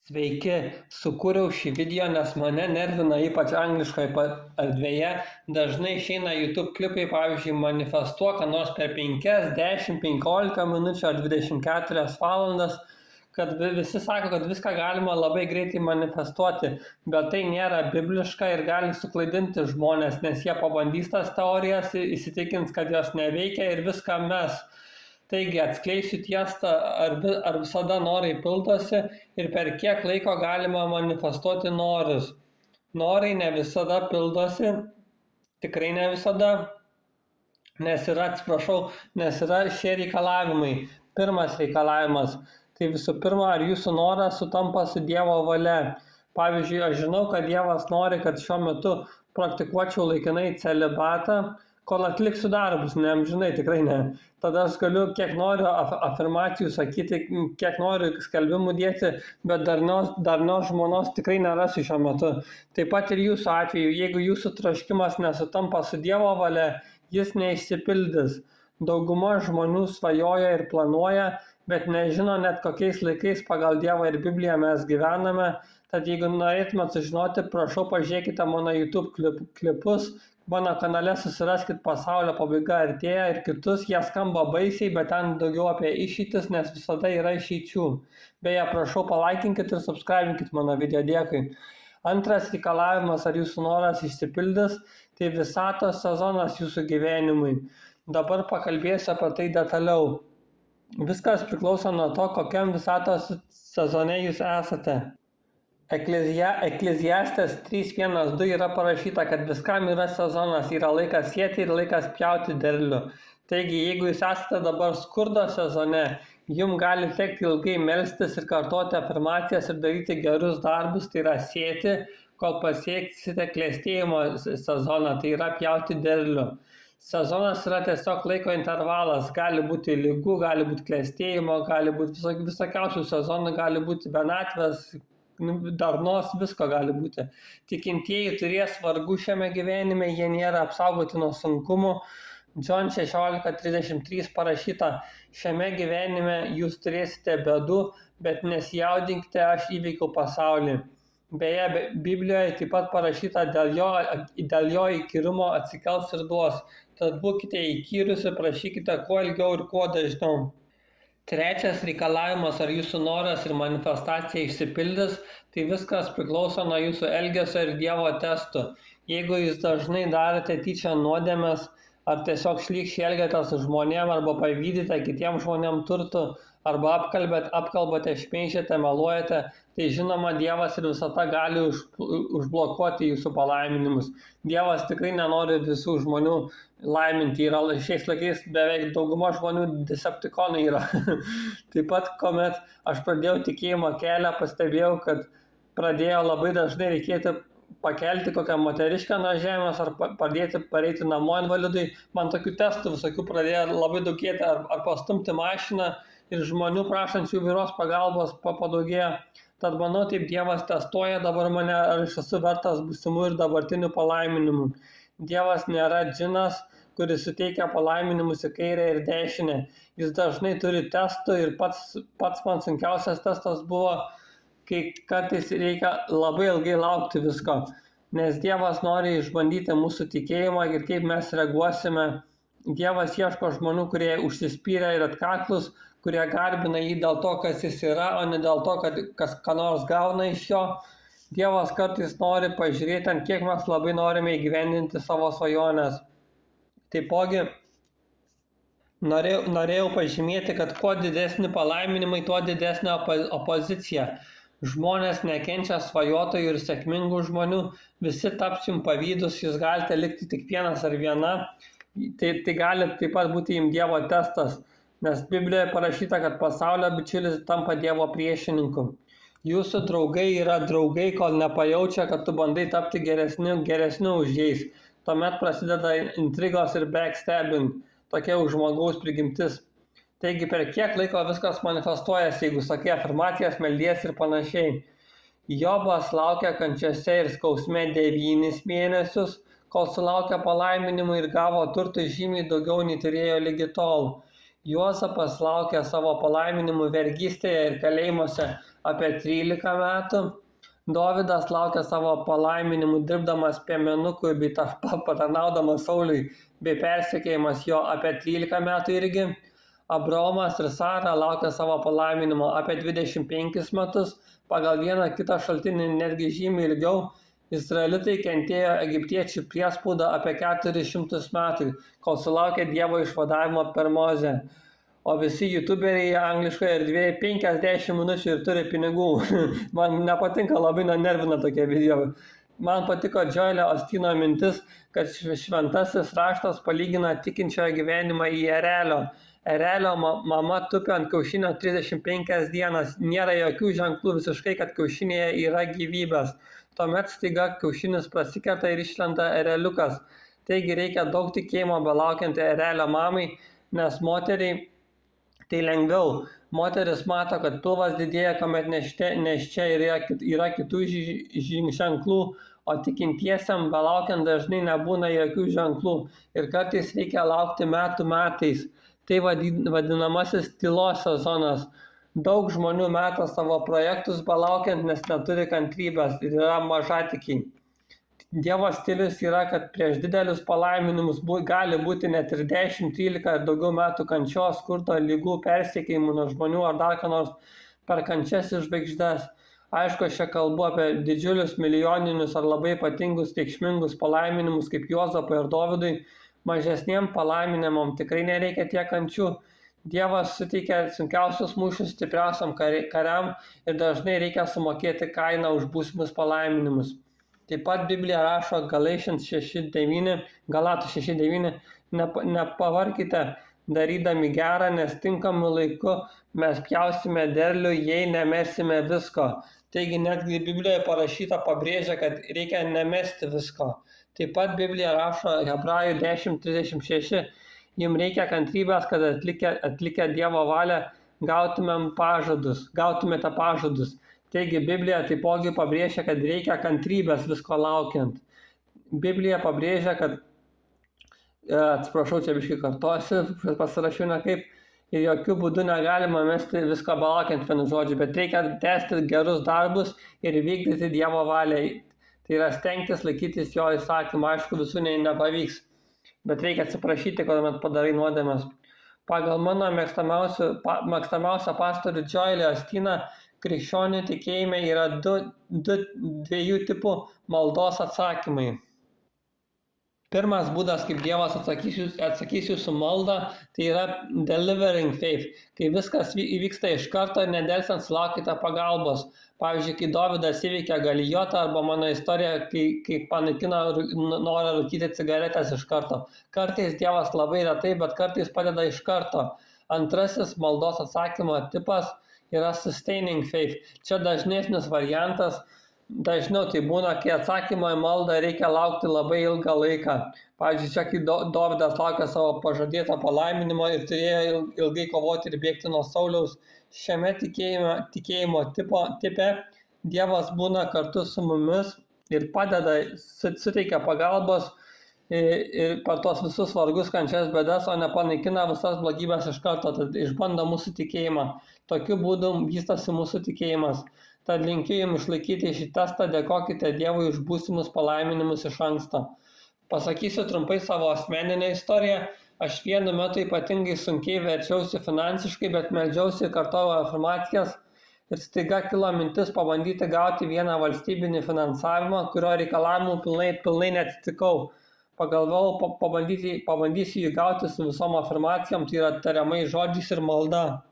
Sveiki, sukūriau šį video, nes mane nervina ypač angliškoje erdvėje. Dažnai išeina YouTube klipai, pavyzdžiui, manifestuok ką nors per 5, 10, 15 minučių ar 24 valandas, kad visi sako, kad viską galima labai greitai manifestuoti, bet tai nėra bibliška ir gali suklaidinti žmonės, nes jie pabandys tas teorijas, įsitikins, kad jos neveikia ir viską mes. Taigi atskleisiu tiesą, ar visada norai pildosi ir per kiek laiko galima manifestuoti norus. Norai ne visada pildosi, tikrai ne visada, nes yra šie reikalavimai. Pirmas reikalavimas – tai visų pirma, ar jūsų noras sutampa su Dievo valia. Pavyzdžiui, aš žinau, kad Dievas nori, kad šiuo metu praktikuočiau laikinai celibatą, kol atliksiu darbus, ne amžinai, tikrai ne. Tada aš galiu kiek noriu afirmacijų sakyti, kiek noriu skelbimų dėti, bet darnios žmonos tikrai nerasiu šiuo metu. Taip pat ir jūsų atveju, jeigu jūsų troškimas nesutampa su Dievo valia, jis neišsipildys. Dauguma žmonių svajoja ir planuoja, bet nežino net kokiais laikais pagal Dievą ir Bibliją mes gyvename. Tad jeigu norėtumėte sužinoti, prašau pažiūrėkite mano YouTube klipus, mano kanale susiraskit Pasaulio pabaiga artėja ir kitus, jie skamba baisiai, bet ten daugiau apie išeitis, nes visada yra išeičių. Beje, prašau palaikinkit ir subscribinkit mano video, dėkui. Antras reikalavimas, ar jūsų noras išsipildys, tai visatos sezonas jūsų gyvenimui. Dabar pakalbėsiu apie tai detaliau. Viskas priklauso nuo to, kokiam visatos sezone jūs esate. Ekleziastes 3:1-2 yra parašyta, kad viskam yra sezonas, yra laikas sėti ir laikas pjauti derlių. Taigi, jeigu jūs esate dabar skurdo sezone, jums gali tekti ilgai melstis ir kartoti afirmacijas ir daryti gerus darbus, tai yra sėti, kol pasieksite klestėjimo sezoną, tai yra pjauti derlių. Sezonas yra tiesiog laiko intervalas, gali būti ligų, gali būti klestėjimo, gali būti visokiausių sezonų, gali būti vienatvės, darnos, visko gali būti. Tikintieji turės vargų šiame gyvenime, jie nėra apsaugoti nuo sunkumų. John 16:33 parašyta, šiame gyvenime jūs turėsite bėdų, bet nesijaudinkite, aš įveikiau pasaulį. Beje, Biblijoje taip pat parašyta, dėl jo įkyrumo atsikels ir duos. Tad būkite įkyrūs ir prašykite kuo ilgiau ir kuo dažniau. Trečias reikalavimas, ar jūsų noras ir manifestacija išsipildys, tai viskas priklauso nuo jūsų elgesio ir Dievo testų. Jeigu jūs dažnai darote tyčia nuodėmes, ar tiesiog šlykščiai elgiatės su žmonėm, arba pavydite kitiems žmonėm turtų, arba apkalbate, šmeižiate, meluojate, tai žinoma, Dievas ir visata gali užblokuoti jūsų palaiminimus. Dievas tikrai nenori visų žmonių laiminti. Šiais laikais beveik dauguma žmonių deceptikonai yra. Taip pat, kuomet aš pradėjau tikėjimo kelią, pastebėjau, kad pradėjo labai dažnai reikėti pakelti kokią moteriškę nuo žemės ar padėti pareiti namo invalidui. Man tokių testų visokių pradėjo labai daugėti, ar pastumti mašiną ir žmonių prašančių įvairios pagalbos padaugėjo. Tad manau, taip Dievas testuoja dabar mane, ar aš esu vertas būsimų ir dabartinių palaiminimų. Dievas nėra džinas, kuris suteikia palaiminimus į kairę ir dešinę. Jis dažnai turi testų ir pats man sunkiausias testas buvo, kai kartais reikia labai ilgai laukti visko, nes Dievas nori išbandyti mūsų tikėjimą ir kaip mes reaguosime. Dievas ieško žmonių, kurie užsispyrę ir atkaklus, kurie garbina jį dėl to, kas jis yra, o ne dėl to, kad ką nors gauna iš jo. Dievas kartais nori pažiūrėti, ant kiek mes labai norime įgyvendinti savo svajonės. Taipogi, norėjau pažymėti, kad kuo didesni palaiminimai, tuo didesnė opozicija. Žmonės nekenčia svajotojų ir sėkmingų žmonių, visi taps jums pavydus, jūs galite likti tik vienas ar viena. Tai gali taip pat būti jums Dievo testas, nes Biblijoje parašyta, kad pasaulio bičiulis tampa Dievo priešininku. Jūsų draugai yra draugai, kol nepajaučia, kad tu bandai tapti geresniu už jais. Tuomet prasideda intrigos ir backstabbing, tokia žmogaus prigimtis. Taigi per kiek laiko viskas manifestuojasi, jeigu sakai afirmacijas, meldies ir panašiai. Jobas laukia kančiose ir skausme 9 mėnesius, kol sulaukė palaiminimų ir gavo turtų žymiai daugiau nei turėjo lygi tol. Juozapas laukė savo palaiminimų vergystėje ir kalėjimuose apie 13 metų. Dovydas laukia savo palaiminimų dirbdamas piemenukui bei patarnaudamas Sauliui bei persekiojimas jo apie 13 metų irgi. Abraomas ir Sara laukia savo palaiminimo apie 25 metus, pagal vieną kitą šaltinį netgi žymiai ilgiau. Izraelitai kentėjo egiptiečių priespaudą apie 400 metų, kol sulaukė Dievo išvadavimo per Mozę. O visi youtuberiai angliškoje erdvėje 50 minučių ir turi pinigų. Man nepatinka, labai nervina tokie video. Man patiko Joelio Ostino mintis, kad šventasis raštas palygina tikinčiojo gyvenimą į erelio. Erelio mama tupi ant kiaušinio 35 dienas, nėra jokių ženklų visiškai, kad kiaušinėje yra gyvybės. Tuomet staiga kiaušinis prasikerta ir išlenda ereliukas. Taigi reikia daug tikėjimo belaukiant erelio mamai, nes moteriai tai lengviau. Moteris mato, kad pilvas didėja, kuomet nėščia yra kitų ženklų, o tikintiesiam belaukiant dažnai nebūna jokių ženklų ir kartais reikia laukti metais. Tai vadinamasis tylos sezonas. Daug žmonių meta savo projektus belaukiant, nes neturi kantrybės ir yra mažatikiai. Dievo stilius yra, kad prieš didelius palaiminimus gali būti net ir 10, 13 ir daugiau metų kančios, skurdo, ligų, persekiojimų nuo žmonių ar dar ką nors per kančias ir žvaigždes. Aišku, aš čia kalbu apie didžiulius milijoninius ar labai ypatingus, reikšmingus palaiminimus kaip Juozapui ir Dovydui. Mažesniem palaiminimam tikrai nereikia tiek kančių. Dievas suteikia sunkiausius mūšius stipriausiam kariam ir dažnai reikia sumokėti kainą už būsimus palaiminimus. Taip pat Biblija rašo Galatų 6:9, nepavarkite darydami gerą, nes tinkamu laiku mes pjausime derlių, jei nemesime visko. Taigi netgi Biblijoje parašyta pabrėžia, kad reikia nemesti visko. Taip pat Biblija rašo Hebrajų 10:36, jums reikia kantrybės, kad atlikę Dievo valią gautumėte pažadus. Taigi Biblija taipogi pabrėžia, kad reikia kantrybės visko laukiant. Biblija pabrėžia, kad, atsiprašau, čia biškai kartosiu, pasirašiau nekaip, ir jokių būdų negalima mesti visko belaukiant vienu žodžiu, bet reikia tęsti gerus darbus ir vykdyti Dievo valią. Tai yra stengtis laikytis jo įsakymą, aišku, visų nepavyks, bet reikia atsiprašyti, kuomet padarai nuodėmes. Pagal mano mėgstamiausią pastorių Joelį Ostiną, krikščionių tikėjime yra dviejų tipų maldos atsakymai. Pirmas būdas, kaip Dievas atsakys jūsų maldą, tai yra delivering faith, kai viskas įvyksta iš karto, nedelsiant sulaukite pagalbos. Pavyzdžiui, kai Dovydas įveikia Galijotą, arba mano istorija, kai panaikina norą rūkyti cigaretės iš karto. Kartais Dievas labai retai, bet kartais padeda iš karto. Antrasis maldos atsakymo tipas yra sustaining faith. Čia dažnesnis variantas. Dažniau tai būna, kai atsakymo į maldą reikia laukti labai ilgą laiką. Pavyzdžiui, čia kai Dovydas laukia savo pažadėto palaiminimo ir turėjo ilgai kovoti ir bėgti nuo Sauliaus. Šiame tikėjimo tipe Dievas būna kartu su mumis ir padeda, suteikia pagalbos ir per tos visus vargus, kančias, bėdas, o ne panaikina visas blogybės iš karto, tad išbando mūsų tikėjimą. Tokiu būdu vystosi mūsų tikėjimas. Tad linkiu jums išlaikyti šį testą, dėkokite Dievui už būsimus palaiminimus iš anksto. Pasakysiu trumpai savo asmeninę istoriją. Aš vienu metu ypatingai sunkiai verčiausi finansiškai, bet meldžiausi ir kartojau afirmacijas ir staiga kilo mintis pabandyti gauti vieną valstybinį finansavimą, kurio reikalavimų pilnai neatitikau. Pagalvojau, pabandysiu jį gauti su visom afirmacijom, tai yra tariamais žodžiais ir malda.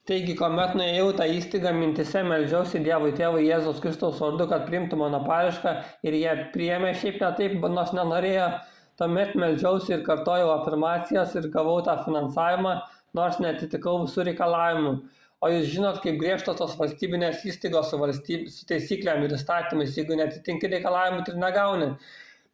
Taigi, kuomet nuėjau tą įstaigą, mintise meldžiausi Dievui Tėvui Jėzaus Kristaus vardu, kad priimtų mano paraišką ir jie priėmė šiaip ne taip, nors nenorėjo. Tuomet meldžiausi ir kartojau afirmacijas ir gavau tą finansavimą, nors neatitikau visų reikalavimų. O jūs žinot, kaip griežtos tos valstybinės įstaigos su taisyklėm ir įstatymais, jeigu neatitinki reikalavimų, tai negauni.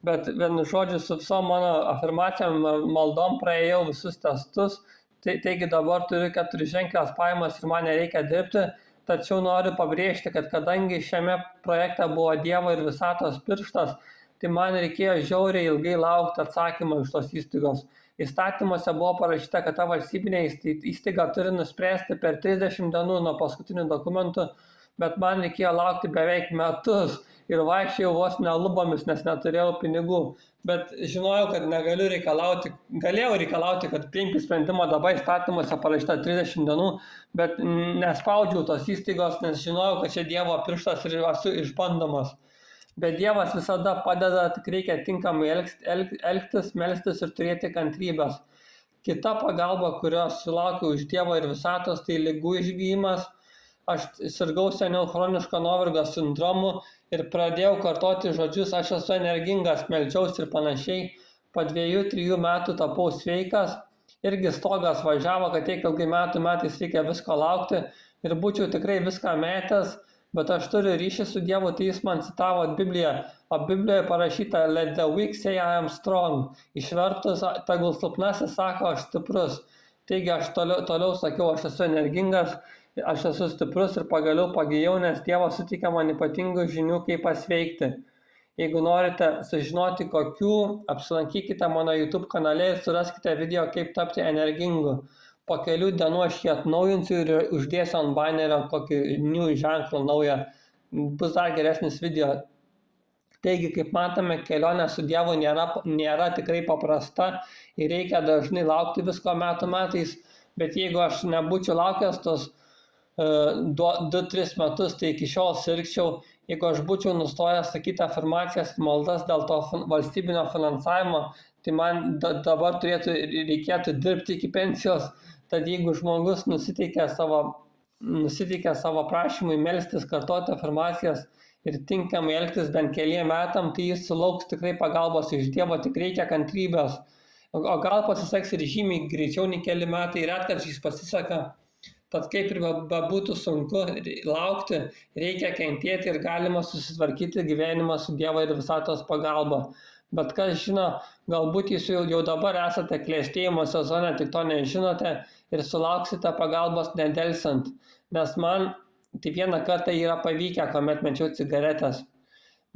Bet vienu žodžiu, su visom mano afirmacijom ir maldom praėjau visus testus. Taigi dabar turiu 4-ženkles pajamas ir man nereikia dirbti, tačiau noriu pabrėžti, kad kadangi šiame projekte buvo Dievo ir visatos pirštas, tai man reikėjo žiauriai ilgai laukti atsakymą iš tos įstaigos. Įstatymuose buvo parašyta, kad ta valstybinė įstaiga turi nuspręsti per 30 dienų nuo paskutinių dokumentų bet man reikėjo laukti beveik metus ir vaikščiojau vos ne lubomis, nes neturėjau pinigų. Bet žinojau, kad negaliu reikalauti, galėjau reikalauti, kad priimti sprendimą, dabar įstatymuose parašyta 30 dienų, bet nespaudžiau tos įstaigos, nes žinojau, kad čia Dievo pirštas ir esu išbandomas. Bet Dievas visada padeda, tik reikia tinkamai elgtis, melstis ir turėti kantrybės. Kita pagalba, kurios sulaukiau iš Dievo ir visatos, tai ligų išgyjimas. Aš sirgau seniau chroniško nuovargio sindromu ir pradėjau kartoti žodžius, aš esu energingas, meldžiausi ir panašiai. Po 2-3 metų tapau sveikas, irgi stogas važiavo, kad tiek ilgai metais reikia visko laukti ir būčiau tikrai viską metęs, bet aš turiu ryšį su Dievu, tai jis man citavo Bibliją, o Biblijoje parašyta Let the weak say I am strong, išvertus, tegul silpnasis sako aš stiprus. Taigi aš toliau sakiau, aš esu energingas, aš esu stiprus ir pagaliau pagijau, nes Dievas suteikia man ypatingų žinių, kaip pasveikti. Jeigu norite sužinoti kokių, apsilankykite mano YouTube kanale ir suraskite video, kaip tapti energingu. Po kelių dienų aš jį atnaujinsiu ir uždėsiu ant banerio kokį new ženklą naują. Bus dar geresnis video. Taigi, kaip matome, kelionė su Dievu nėra tikrai paprasta ir reikia dažnai laukti visko metais, bet jeigu aš nebūčiau laukęs tos 2-3 metus, tai iki šiol sirgčiau. Jeigu aš būčiau nustojęs sakyti afirmacijas ir maldas dėl to valstybinio finansavimo, tai man dabar reikėtų dirbti iki pensijos. Tad jeigu žmogus nusiteikia savo prašymui melstis, kartoti afirmacijas ir tinkamai elgtis bent keliem metam, tai jis sulauks tikrai pagalbos iš Dievo, tik reikia kantrybės. O gal pasiseks ir žymiai greičiau nei keli metai, retkarčiais pasiseka. Tad kaip ir bebūtų sunku laukti, reikia kentėti ir galima susitvarkyti gyvenimą su Dievo ir visatos pagalba. Bet kas žino, galbūt jūs jau dabar esate klėstėjimo sezone, tik to nežinote ir sulauksite pagalbos nedelsant. Nes man tai vieną kartą yra pavykę, kuomet mečiau cigaretės.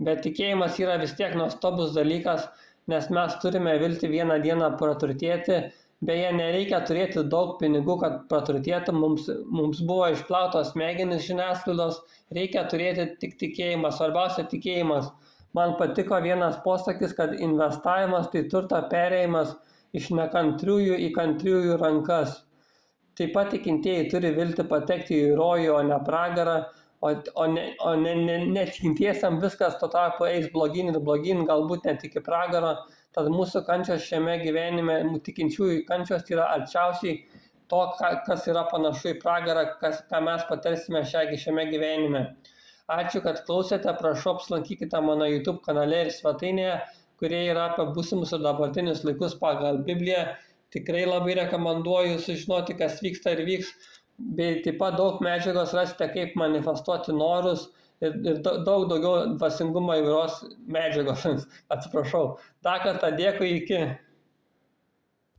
Bet tikėjimas yra vis tiek nuostabus dalykas, nes mes turime viltį vieną dieną praturtėti. Beje, nereikia turėti daug pinigų, kad praturtėtų, mums buvo išplautos smegenys žiniasklaidos, reikia turėti tik tikėjimą, svarbiausia tikėjimas. Man patiko vienas posakis, kad investavimas tai turto perėjimas iš nekantriųjų į kantriųjų rankas. Taip pat tikintieji turi viltį patekti į rojų, o ne pragarą, o netikintiesiam viskas tuo tarpu eis blogyn ir blogyn, galbūt net iki pragaro. Tad mūsų kančios šiame gyvenime, tikinčiųjų kančios yra arčiausiai to, kas yra panašu į pragarą, ką mes patirsime šiame gyvenime. Ačiū, kad klausėte, prašau apsilankykite mano YouTube kanale ir svetainėje, kurie yra apie būsimus ir dabartinius laikus pagal Bibliją. Tikrai labai rekomenduoju sužinoti, kas vyksta ir vyks, bei taip pat daug medžiagos rasite, kaip manifestuoti norus, ir daug daugiau dvasingumo įvairios medžiagos. Atsiprašau. Dar kartą dėkui, iki.